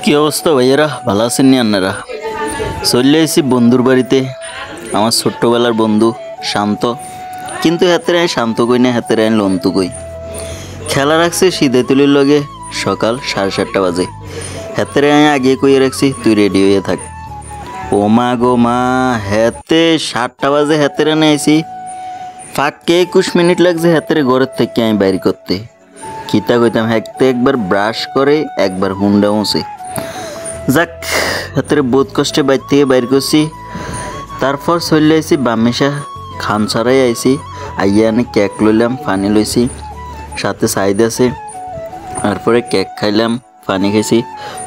কি অবস্থা ভাইয়েরা, ভালো আছেন নি আপনারা? চলে এসেছি বন্ধুর বাড়িতে। আমার ছোট্টবেলার বন্ধু শান্ত, কিন্তু হাতের আয় শান্ত কই না, হাতের আয় লন্তু কই। খেলা রাখছে সিধেতুলির লগে সকাল 7:30 বাজে। হাতের আয় আগে কইয়ে রাখছি তুই রেডি হয়ে থাক। ও মা গো মা, হাতে 7টা বাজে হাতের আনে আইসি, ফাঁকে 21 মিনিট লাগছে হাতের ঘরের থেকে আমি বাইর করতে। কিতা কইতাম, হাঁকতে একবার ব্রাশ করে একবার হুন্ডা মুছে। যাক, হাতের বহুত কষ্টে বাইর থেকে বাইর করছি। তারপর চলে আইসি বামেশা খান ছাড়াই আইসি, আইয়া আনে কেক লইলাম, পানি লইছি, সাথে সাইড আছে। তারপরে কেক খাইলাম, পানি খাইছি।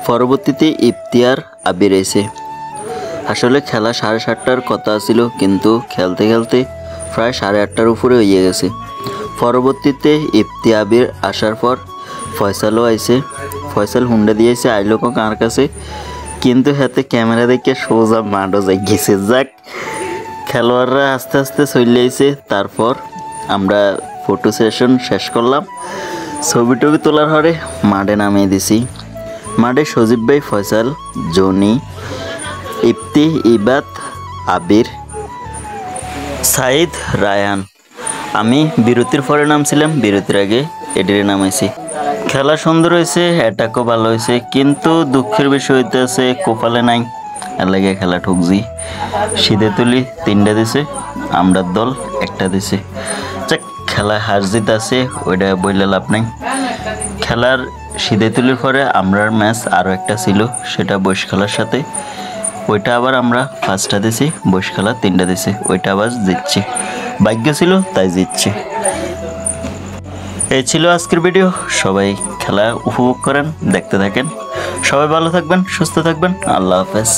পরবর্তীতে ইফতিয়ার আবির আইসে। আসলে খেলা 7:30টার কথা ছিল, কিন্তু খেলতে খেলতে প্রায় 8:30টার উপরে হয়ে গেছে। পরবর্তীতে ইফতি আবির আসার পর ফয়সালও আইসে। ফয়সাল হুন্ডা দিয়েছে আইলো কার কাছে, কিন্তু হাতে ক্যামেরা দেখে সোজা মাঠও যাই গেছে। যাক, খেলোয়াড়রা আস্তে আস্তে চলে আইছে। তারপর আমরা ফটো সেশন শেষ করলাম, ছবি টবি তোলার পরে মাঠে নামিয়ে দিছি। মাঠে সজীব ভাই, ফয়সাল, জনি, ইফতি, ইবাদ, আবির, সাইদ, রায়ান। আমি বিরতির পরে নামছিলাম, বিরতির আগে এডিরে নামাইছি। খেলা সুন্দর হয়েছে, অ্যাটাকও ভালো হয়েছে, কিন্তু দুঃখের বিষয় হইতেছে কোপালে নাই, এর লাগে খেলা ঠুকছি। সিধেতুলি 3টা দিছে, আমরা দল 1টা দিছে। যাক, খেলা হার জিত আছে, ওইটা বইলে লাভ নাই। খেলার সিধেতুলির পরে আমরার ম্যাচ আরও একটা ছিল, সেটা বয়স খেলার সাথে। ওইটা আবার আমরা 5টা দিছি, বয়স খেলা 3টা দিছি, ওইটা আবার জিতছি। ভাগ্য ছিল তাই জিতছি। এই ছিল আজকের ভিডিও। সবাই খেলা উপভোগ করেন, দেখতে থাকেন। সবাই ভালো থাকবেন, সুস্থ থাকবেন। আল্লাহ হাফেজ।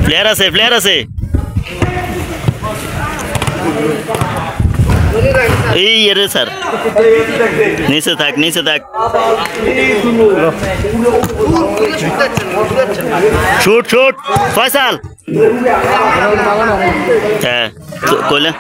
প্লেয়ার আছে, প্লেয়ার আছে। এই রে স্যার, নিচে থাক, নিচে থাক। Shoot shoot Faisal. হ্যাঁ কইলে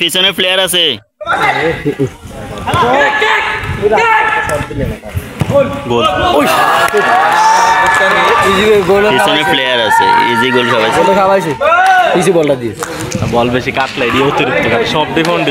পিছনে প্লেয়ার আছে। পিছনে প্লেয়ার আছে, ইজি গোল খাওয়াইছে। বল বেশি কাটলে অতিরিক্ত সব ডিফেন্ড